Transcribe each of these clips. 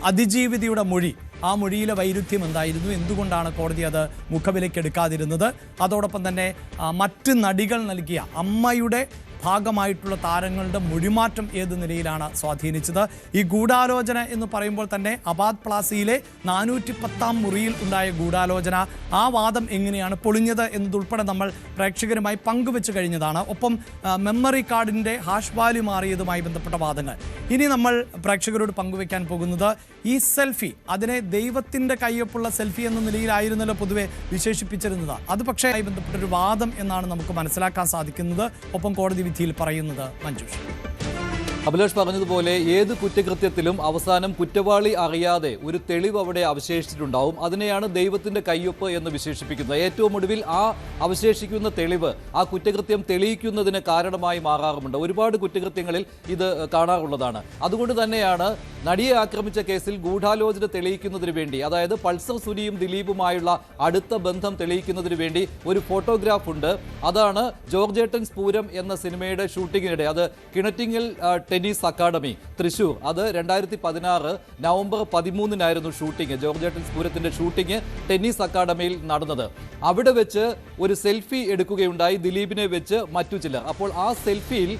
അതിജീവിതയുടെ മൊഴി, ആ മൊഴിയിലെ വൈരുദ്ധ്യം എന്തായിരുന്നു, എന്തുകൊണ്ടാണ് കോടതി അത് മുഖവിലേക്ക് എടുക്കാതിരുന്നത്, അതോടൊപ്പം തന്നെ മറ്റ് നടികൾ നൽകിയ അമ്മയുടെ ഭാഗമായിട്ടുള്ള താരങ്ങളുടെ മൊഴിമാറ്റം ഏത് നിലയിലാണ് സ്വാധീനിച്ചത്, ഈ ഗൂഢാലോചന എന്ന് പറയുമ്പോൾ തന്നെ അബാദ് പ്ലാസിയിലെ 410-ാം മുറിയിൽ ഉണ്ടായ ഗൂഢാലോചന, ആ വാദം എങ്ങനെയാണ് പൊളിഞ്ഞത് എന്നതുൾപ്പെടെ നമ്മൾ പ്രേക്ഷകരുമായി പങ്കുവെച്ച് കഴിഞ്ഞതാണ്. ഒപ്പം മെമ്മറി കാർഡിൻ്റെ ഹാഷ് വാല്യൂ മാറിയതുമായി ബന്ധപ്പെട്ട വാദങ്ങൾ. ഇനി നമ്മൾ പ്രേക്ഷകരോട് പങ്കുവെക്കാൻ പോകുന്നത് ഈ സെൽഫി, അതിനെ ദൈവത്തിൻ്റെ കയ്യൊപ്പുള്ള സെൽഫി എന്ന നിലയിലായിരുന്നല്ലോ പൊതുവെ വിശേഷിപ്പിച്ചിരുന്നത്. അത് പക്ഷേ ആയി ബന്ധപ്പെട്ടൊരു വാദം എന്നാണ് നമുക്ക് മനസ്സിലാക്കാൻ സാധിക്കുന്നത്. ഒപ്പം കോടതി വിധിയിൽ പറയുന്നത് മഞ്ജുഷ്. അഭിലാഷ് പറഞ്ഞതുപോലെ ഏത് കുറ്റകൃത്യത്തിലും അവസാനം കുറ്റവാളി അറിയാതെ ഒരു തെളിവ് അവിടെ അവശേഷിച്ചിട്ടുണ്ടാവും. അതിനെയാണ് ദൈവത്തിന്റെ കയ്യൊപ്പ് എന്ന് വിശേഷിപ്പിക്കുന്നത്. ഏറ്റവും ഒടുവിൽ ആ അവശേഷിക്കുന്ന തെളിവ് ആ കുറ്റകൃത്യം തെളിയിക്കുന്നതിന് കാരണമായി മാറാറുമുണ്ട്. ഒരുപാട് കുറ്റകൃത്യങ്ങളിൽ ഇത് കാണാറുള്ളതാണ്. അതുകൊണ്ട് തന്നെയാണ് നടിയെ ആക്രമിച്ച കേസിൽ ഗൂഢാലോചന തെളിയിക്കുന്നതിന് വേണ്ടി, അതായത് പൾസർ സുനിയും ദിലീപുമായുള്ള അടുത്ത ബന്ധം തെളിയിക്കുന്നതിന് വേണ്ടി ഒരു ഫോട്ടോഗ്രാഫ് ഉണ്ട്. അതാണ് ജോർജേട്ടൻ സ്പൂരം എന്ന സിനിമയുടെ ഷൂട്ടിങ്ങിനിടെ, അത് കിണറ്റിങ്ങൽ ടെന്നീസ് അക്കാഡമി തൃശൂർ, അത് 2016 നവംബർ 13-നായിരുന്നു ഷൂട്ടിംഗ്. ജോർജേട്ടൻ സ്പൂരത്തിന്റെ ഷൂട്ടിംഗ് ടെന്നീസ് അക്കാഡമിയിൽ നടന്നത്. അവിടെ വെച്ച് ഒരു സെൽഫി എടുക്കുകയുണ്ടായി ദിലീപിനെ വെച്ച് മറ്റു ചിലർ. അപ്പോൾ ആ സെൽഫിയിൽ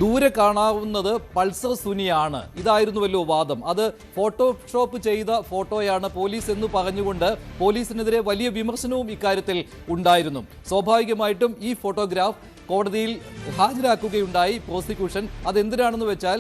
ദൂരെ കാണാവുന്നത് പൾസർ സുനിയാണ്. ഇതായിരുന്നുവല്ലോ വാദം. അത് ഫോട്ടോഷോപ്പ് ചെയ്ത ഫോട്ടോയാണ് പോലീസ് എന്ന് പറഞ്ഞുകൊണ്ട് പോലീസിനെതിരെ വലിയ വിമർശനവും ഇക്കാര്യത്തിൽ ഉണ്ടായിരുന്നു. സ്വാഭാവികമായിട്ടും ഈ ഫോട്ടോഗ്രാഫ് കോടതിയിൽ ഹാജരാക്കുകയുണ്ടായി പ്രോസിക്യൂഷൻ. അതെന്തിനാണെന്ന് വെച്ചാൽ,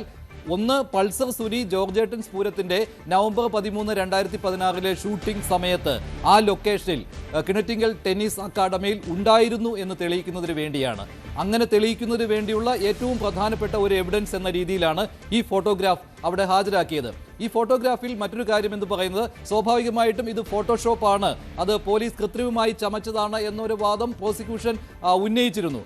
ഒന്ന്, പൾസർ സുനി ജോർജേട്ടൻ സ്പൂരത്തിന്റെ നവംബർ 13, 2016 ഷൂട്ടിംഗ് സമയത്ത് ആ ലൊക്കേഷനിൽ കിണറ്റിങ്ങൽ ടെന്നീസ് അക്കാഡമിയിൽ ഉണ്ടായിരുന്നു എന്ന് തെളിയിക്കുന്നതിന് വേണ്ടിയാണ്. അങ്ങനെ തെളിയിക്കുന്നതിന് വേണ്ടിയുള്ള ഏറ്റവും പ്രധാനപ്പെട്ട ഒരു എവിഡൻസ് എന്ന രീതിയിലാണ് ഈ ഫോട്ടോഗ്രാഫ് അവിടെ ഹാജരാക്കിയത്. ഈ ഫോട്ടോഗ്രാഫിൽ മറ്റൊരു കാര്യം എന്ന് പറയുന്നത്, സ്വാഭാവികമായിട്ടും ഇത് ഫോട്ടോഷോപ്പാണ്, അത് പോലീസ് കൃത്രിമമായി ചമച്ചതാണ് എന്നൊരു വാദം പ്രോസിക്യൂഷൻ ഉന്നയിച്ചിരുന്നു.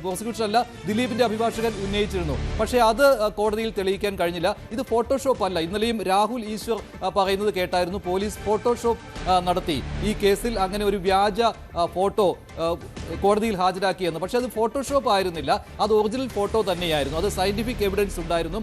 പ്രോസിക്യൂഷൻ അല്ല, ദിലീപിന്റെ അഭിഭാഷകൻ ഉന്നയിച്ചിരുന്നു. പക്ഷേ അത് കോടതിയിൽ തെളിയിക്കാൻ കഴിഞ്ഞില്ല. ഇത് ഫോട്ടോഷോപ്പ് അല്ല. ഇന്നലെയും രാഹുൽ ഈശ്വർ പറയുന്നത് കേട്ടായിരുന്നു, പോലീസ് ഫോട്ടോഷോപ്പ് നടത്തി ഈ കേസിൽ അങ്ങനെ ഒരു വ്യാജ ഫോട്ടോ കോടതിയിൽ ഹാജരാക്കിയെന്ന്. പക്ഷേ അത് ഫോട്ടോഷോപ്പ് ആയിരുന്നില്ല, അത് ഒറിജിനൽ ഫോട്ടോ തന്നെയായിരുന്നു. അത് സയന്റിഫിക് എവിഡൻസ് ഉണ്ടായിരുന്നു.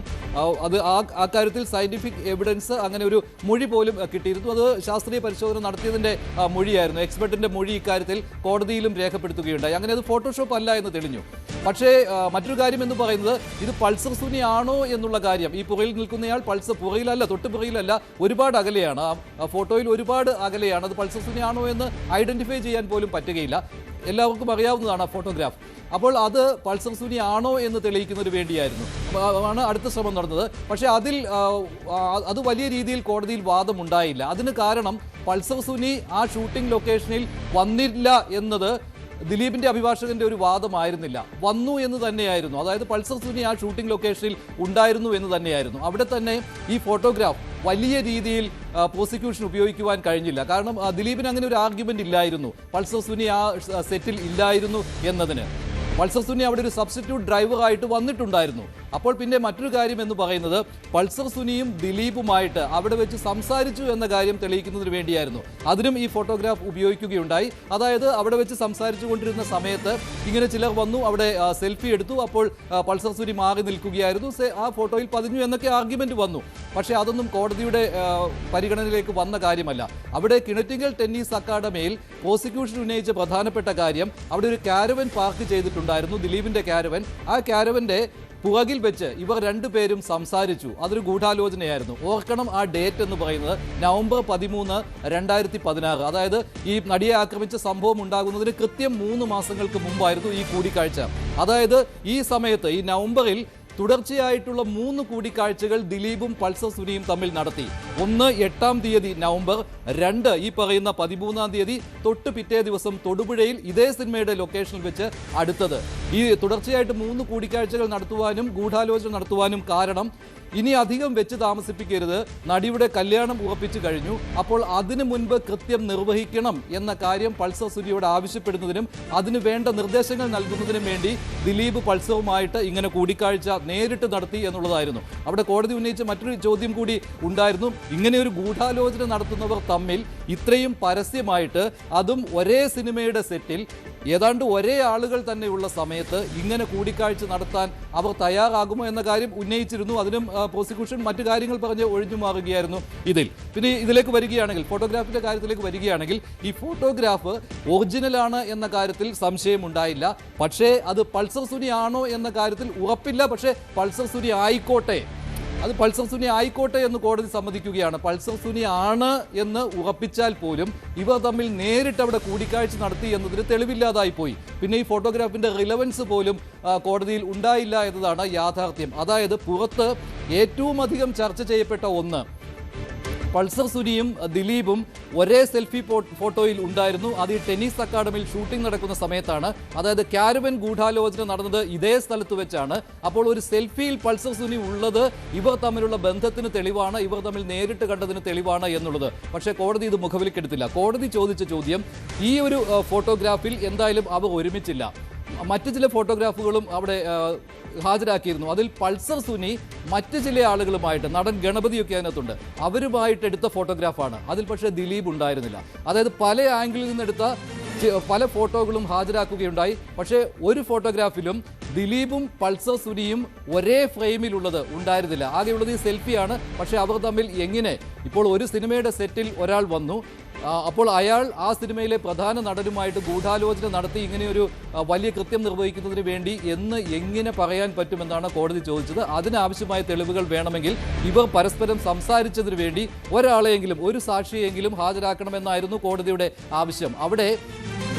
അത് ആ കാര്യത്തിൽ സയന്റിഫിക് എവിഡൻസ്, അങ്ങനെ ഒരു മൊഴി പോലും കിട്ടിയിരുന്നു. അത് ശാസ്ത്രീയ പരിശോധന നടത്തിയതിന്റെ മൊഴിയായിരുന്നു. എക്സ്പെർട്ടിന്റെ മൊഴി ഇക്കാര്യത്തിൽ കോടതിയിലും രേഖപ്പെടുത്തുകയുണ്ടായി. അങ്ങനെ അത് ഫോട്ടോഷോപ്പ് അല്ല എന്ന് തെളിഞ്ഞു. പക്ഷേ മറ്റൊരു കാര്യം എന്ന് പറയുന്നത്, ഇത് പൾസർ സുനി ആണോ എന്നുള്ള കാര്യം. ഈ പുറയിൽ നിൽക്കുന്നയാൾ പൾസർ, പുറയിലല്ല, തൊട്ട് പുറയിലല്ല, ഒരുപാട് അകലെയാണ്. ആ ഫോട്ടോയിൽ ഒരുപാട് അകലെയാണ്. അത് പൾസർ സുനി ആണോ എന്ന് ഐഡന്റിഫൈ ചെയ്യാൻ പോലും പറ്റുകയില്ല. എല്ലാവർക്കും അറിയാവുന്നതാണ് ആ ഫോട്ടോഗ്രാഫ്. അപ്പോൾ അത് പൾസർ സുനി ആണോ എന്ന് തെളിയിക്കുന്നതിന് വേണ്ടിയായിരുന്നു ആണ് അടുത്ത ശ്രമം നടന്നത്. പക്ഷേ അത് വലിയ രീതിയിൽ കോടതിയിൽ വാദമുണ്ടായില്ല. അതിന് കാരണം പൾസർ സുനി ആ ഷൂട്ടിംഗ് ലൊക്കേഷനിൽ വന്നില്ല എന്നത് ദിലീപിന്റെ അഭിഭാഷകന്റെ ഒരു വാദമായിരുന്നില്ല, വന്നു എന്ന് തന്നെയായിരുന്നു. അതായത് പൾസർ സുനി ആ ഷൂട്ടിംഗ് ലൊക്കേഷനിൽ ഉണ്ടായിരുന്നു എന്ന് തന്നെയായിരുന്നു. അവിടെ തന്നെ ഈ ഫോട്ടോഗ്രാഫ് വലിയ രീതിയിൽ പ്രോസിക്യൂഷൻ ഉപയോഗിക്കുവാൻ കഴിഞ്ഞില്ല. കാരണം ദിലീപിന് അങ്ങനെ ഒരു ആർഗ്യുമെന്റ് ഇല്ലായിരുന്നു, പൾസർ സുനി ആ സെറ്റിൽ ഇല്ലായിരുന്നു എന്നതിന്. പൾസർ സുനി അവിടെ ഒരു സബ്സ്റ്റിറ്റ്യൂട്ട് ഡ്രൈവറായിട്ട് വന്നിട്ടുണ്ടായിരുന്നു. അപ്പോൾ പിന്നെ മറ്റൊരു കാര്യം എന്ന് പറയുന്നത്, പൾസർ സുനിയും ദിലീപുമായിട്ട് അവിടെ വെച്ച് സംസാരിച്ചു എന്ന കാര്യം തെളിയിക്കുന്നതിന് വേണ്ടിയായിരുന്നു. അതിനും ഈ ഫോട്ടോഗ്രാഫ് ഉപയോഗിക്കുകയുണ്ടായി. അതായത് അവിടെ വെച്ച് സംസാരിച്ചു കൊണ്ടിരുന്ന സമയത്ത് ഇങ്ങനെ ചിലർ വന്നു, അവിടെ സെൽഫി എടുത്തു. അപ്പോൾ പൾസർ സുനി മാറി നിൽക്കുകയായിരുന്നു, ആ ഫോട്ടോയിൽ പതിഞ്ഞു എന്നൊക്കെ ആർഗ്യുമെന്റ് വന്നു. പക്ഷേ അതൊന്നും കോടതിയുടെ പരിഗണനയിലേക്ക് വന്ന കാര്യമല്ല. അവിടെ കിണറ്റിങ്ങൽ ടെന്നീസ് അക്കാഡമിയിൽ പ്രോസിക്യൂഷൻ ഉന്നയിച്ച പ്രധാനപ്പെട്ട കാര്യം, അവിടെ ഒരു കാരവൻ പാർക്ക് ചെയ്തിട്ടുണ്ടായിരുന്നു, ദിലീപിന്റെ കാരവൻ. ആ കാരവന്റെ പുറകിൽ വെച്ച് ഇവർ രണ്ടുപേരും സംസാരിച്ചു. അതൊരു ഗൂഢാലോചനയായിരുന്നു. ഓർക്കണം, ആ ഡേറ്റ് എന്ന് പറയുന്നത് നവംബർ 13, 2016. അതായത് ഈ നടിയെ ആക്രമിച്ച സംഭവം ഉണ്ടാകുന്നതിന് കൃത്യം 3 മാസങ്ങൾക്ക് മുമ്പായിരുന്നു ഈ കൂടിക്കാഴ്ച. അതായത് ഈ സമയത്ത്, ഈ നവംബറിൽ തുടർച്ചയായിട്ടുള്ള 3 കൂടിക്കാഴ്ചകൾ ദിലീപും പൾസർ സുനിയും തമ്മിൽ നടത്തി. ഒന്ന് 8-ാം തീയതി നവംബർ, 2 ഈ പറയുന്ന 13-ാം തീയതി, തൊട്ട് പിറ്റേ ദിവസം തൊടുപുഴയിൽ ഇതേ സിനിമയുടെ ലൊക്കേഷനിൽ വെച്ച് അടുത്തത്. ഈ തുടർച്ചയായിട്ട് 3 കൂടിക്കാഴ്ചകൾ നടത്തുവാനും ഗൂഢാലോചന നടത്തുവാനും കാരണം, ഇനി അധികം വെച്ച് താമസിപ്പിക്കരുത്, നടിയുടെ കല്യാണം ഉറപ്പിച്ചു കഴിഞ്ഞു, അപ്പോൾ അതിനു മുൻപ് കൃത്യം നിർവഹിക്കണം എന്ന കാര്യം പൾസർ സുനിയോട് ആവശ്യപ്പെടുന്നതിനും അതിന് വേണ്ട നിർദ്ദേശങ്ങൾ നൽകുന്നതിനും വേണ്ടി ദിലീപ് പൾസറുമായിട്ട് ഇങ്ങനെ കൂടിക്കാഴ്ച നേരിട്ട് നടത്തി എന്നുള്ളതായിരുന്നു. അവിടെ കോടതി ഉന്നയിച്ച മറ്റൊരു ചോദ്യം കൂടി ഉണ്ടായിരുന്നു, ഇങ്ങനെ ഒരു ഗൂഢാലോചന നടത്തുന്നവർ തമ്മിൽ ഇത്രയും പരസ്യമായിട്ട്, അതും ഒരേ സിനിമയുടെ സെറ്റിൽ ഏതാണ്ട് ഒരേ ആളുകൾ തന്നെയുള്ള സമയത്ത് ഇങ്ങനെ കൂടിക്കാഴ്ച നടത്താൻ അവർ തയ്യാറാകുമോ എന്ന കാര്യം ഉന്നയിച്ചിരുന്നു. അതിനും പ്രോസിക്യൂഷൻ മറ്റു കാര്യങ്ങൾ പറഞ്ഞ് ഒഴിഞ്ഞു മാറുകയായിരുന്നു ഇതിൽ. പിന്നെ ഇതിലേക്ക് വരികയാണെങ്കിൽ, ഫോട്ടോഗ്രാഫിന്റെ കാര്യത്തിലേക്ക് വരികയാണെങ്കിൽ, ഈ ഫോട്ടോഗ്രാഫ് ഒറിജിനലാണ് എന്ന കാര്യത്തിൽ സംശയമുണ്ടായില്ല. പക്ഷേ അത് പൾസർ സുനി ആണോ എന്ന കാര്യത്തിൽ ഉറപ്പില്ല. പക്ഷേ പൾസർ സുനി ആയിക്കോട്ടെ, അത് പൾസർ സുനി ആയിക്കോട്ടെ എന്ന് കോടതി സമ്മതിക്കുകയാണ്. പൾസർ സുനി ആണ് എന്ന് ഉറപ്പിച്ചാൽ പോലും ഇവർ തമ്മിൽ നേരിട്ട് അവിടെ കൂടിക്കാഴ്ച നടത്തി എന്നതിന് തെളിവില്ലാതായി പോയി. പിന്നെ ഈ ഫോട്ടോഗ്രാഫിന്റെ റിലവൻസ് പോലും കോടതിയിൽ ഉണ്ടായില്ല എന്നതാണ് യാഥാർത്ഥ്യം. അതായത് പുറത്ത് ഏറ്റവും അധികം ചർച്ച ചെയ്യപ്പെട്ട ഒന്ന്, പൾസർ സുനിയും ദിലീപും ഒരേ സെൽഫി ഫോട്ടോയിൽ ഉണ്ടായിരുന്നു. അത് ഈ ടെന്നീസ് അക്കാഡമിയിൽ ഷൂട്ടിംഗ് നടക്കുന്ന സമയത്താണ്. അതായത് കാരവൻ ഗൂഢാലോചന നടന്നത് ഇതേ സ്ഥലത്ത് വെച്ചാണ്. അപ്പോൾ ഒരു സെൽഫിയിൽ പൾസർ സുനി ഉള്ളത് ഇവർ തമ്മിലുള്ള ബന്ധത്തിന് തെളിവാണ്, ഇവർ തമ്മിൽ നേരിട്ട് കണ്ടതിന് തെളിവാണ് എന്നുള്ളത്. പക്ഷേ കോടതി ഇത് മുഖവിലേക്കെടുത്തില്ല. കോടതി ചോദിച്ച ചോദ്യം, ഈ ഒരു ഫോട്ടോഗ്രാഫിൽ എന്തായാലും അവർ ഒരുമിച്ചില്ല. മറ്റു ചില ഫോട്ടോഗ്രാഫുകളും അവിടെ ഹാജരാക്കിയിരുന്നു. അതിൽ പൾസർ സുനി മറ്റ് ചില ആളുകളുമായിട്ട്, നടൻ ഗണപതിയൊക്കെ അതിനകത്തുണ്ട്, അവരുമായിട്ട് എടുത്ത ഫോട്ടോഗ്രാഫാണ്. അതിൽ പക്ഷേ ദിലീപ് ഉണ്ടായിരുന്നില്ല. അതായത് പല ആംഗിളിൽ നിന്നെടുത്ത പല ഫോട്ടോകളും ഹാജരാക്കുകയുണ്ടായി. പക്ഷേ ഒരു ഫോട്ടോഗ്രാഫിലും ദിലീപും പൾസർ സുനിയും ഒരേ ഫ്രെയിമിലുള്ളത് ഉണ്ടായിരുന്നില്ല. ആകെയുള്ളത് ഈ സെൽഫിയാണ്. പക്ഷേ അവർ തമ്മിൽ എങ്ങനെ, ഇപ്പോൾ ഒരു സിനിമയുടെ സെറ്റിൽ ഒരാൾ വന്നു, അപ്പോൾ അയാൾ ആ സിനിമയിലെ പ്രധാന നടനുമായിട്ട് ഗൂഢാലോചന നടത്തി ഇങ്ങനെയൊരു വലിയ കൃത്യം നിർവഹിക്കുന്നതിന് വേണ്ടി എന്ന് എങ്ങനെ പറയാൻ പറ്റുമെന്നാണ് കോടതി ചോദിച്ചത്. അതിനാവശ്യമായ തെളിവുകൾ വേണമെങ്കിൽ ഇവർ പരസ്പരം സംസാരിച്ചതിന് വേണ്ടി ഒരാളെയെങ്കിലും, ഒരു സാക്ഷിയെങ്കിലും ഹാജരാക്കണമെന്നായിരുന്നു കോടതിയുടെ ആവശ്യം. അവിടെ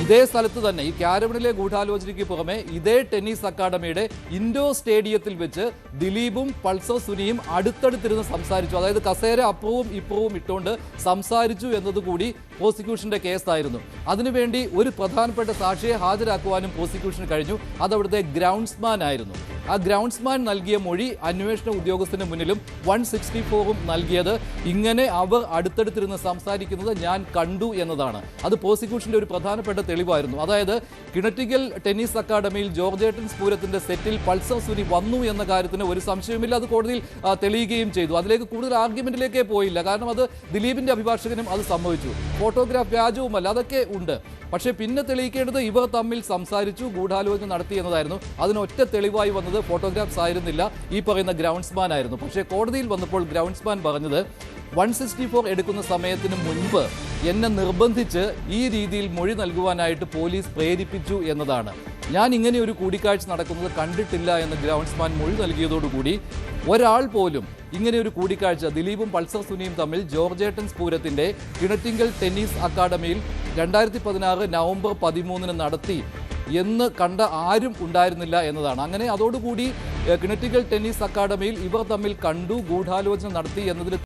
ഇതേ സ്ഥലത്ത് തന്നെ, ഈ കാരവണിലെ ഗൂഢാലോചനയ്ക്ക് പുറമെ ഇതേ ടെന്നീസ് അക്കാഡമിയുടെ ഇൻഡോർ സ്റ്റേഡിയത്തിൽ വെച്ച് ദിലീപും പൾസർ സുനിയും അടുത്തടുത്തിരുന്ന് സംസാരിച്ചു. അതായത് കസേര അപ്പുറവും ഇപ്പുറവും ഇട്ടുകൊണ്ട് സംസാരിച്ചു എന്നതുകൂടി പ്രോസിക്യൂഷന്റെ കേസായിരുന്നു. അതിനുവേണ്ടി ഒരു പ്രധാനപ്പെട്ട സാക്ഷിയെ ഹാജരാക്കുവാനും പ്രോസിക്യൂഷന് കഴിഞ്ഞു. അതവിടുത്തെ ഗ്രൗണ്ട്സ്മാൻ ആയിരുന്നു. ആ ഗ്രൗണ്ട്സ്മാൻ നൽകിയ മൊഴി അന്വേഷണ ഉദ്യോഗസ്ഥന് മുന്നിലും 164ഉം നൽകിയത് ഇങ്ങനെ അവർ അടുത്തടുത്തിരുന്ന് സംസാരിക്കുന്നത് ഞാൻ കണ്ടു എന്നതാണ്. അത് പ്രോസിക്യൂഷന്റെ ഒരു പ്രധാനപ്പെട്ട തെളിവായിരുന്നു. അതായത് കിണറ്റിക്കൽ ടെന്നീസ് അക്കാഡമിയിൽ ജോർജേട്ടൻസ് പൂരത്തിന്റെ സെറ്റിൽ പൾസർ സുനി വന്നു എന്ന കാര്യത്തിന് ഒരു സംശയവുമില്ല. അത് കോടതിയിൽ തെളിയുകയും ചെയ്തു. അതിലേക്ക് കൂടുതൽ ആർഗ്യുമെന്റിലേക്കേ പോയില്ല. കാരണം അത് ദിലീപിന്റെ അഭിഭാഷകനും അത് സമ്മതിച്ചു. ഫോട്ടോഗ്രാഫ് വ്യാജവുമല്ല, അതൊക്കെ ഉണ്ട്. പക്ഷേ പിന്നെ തെളിയിക്കേണ്ടത് ഇവർ തമ്മിൽ സംസാരിച്ചു, ഗൂഢാലോചന നടത്തി എന്നതായിരുന്നു. അതിനൊറ്റ തെളിവായി വന്നത് ഫോട്ടോഗ്രാഫ്സ് ആയിരുന്നില്ല, ഈ പറയുന്ന ഗ്രൗണ്ട്സ്മാൻ ആയിരുന്നു. പക്ഷേ കോടതിയിൽ വന്നപ്പോൾ ഗ്രൗണ്ട്സ്മാൻ പറഞ്ഞത് 164 എടുക്കുന്ന സമയത്തിന് മുൻപ് എന്നെ നിർബന്ധിച്ച് ഈ രീതിയിൽ മൊഴി നൽകുവാനായിട്ട് പോലീസ് പ്രേരിപ്പിച്ചു എന്നതാണ്. ഞാൻ ഇങ്ങനെ ഒരു കൂടിക്കാഴ്ച നടക്കുന്നത് കണ്ടിട്ടില്ല എന്ന് ഗ്രൗണ്ട്സ്മാൻ മൊഴി നൽകിയതോടുകൂടി ഒരാൾ പോലും ഇങ്ങനെ ഒരു കൂടിക്കാഴ്ച ദിലീപും പൾസർ സുനിയും തമ്മിൽ ജോർജേട്ടൻസ് പൂരത്തിന്റെ കിണറ്റിങ്കൽ ടെന്നീസ് അക്കാഡമിയിൽ 2016 നവംബർ 13 നടത്തി എന്ന് കണ്ട ആരും ഉണ്ടായിരുന്നില്ല എന്നതാണ്. അങ്ങനെ അതോടുകൂടി കിണറ്റിക്കൽ ടെന്നീസ് അക്കാഡമിയിൽ ഇവർ തമ്മിൽ കണ്ടു, ഗൂഢാലോചന നടത്തി എന്നതിൽ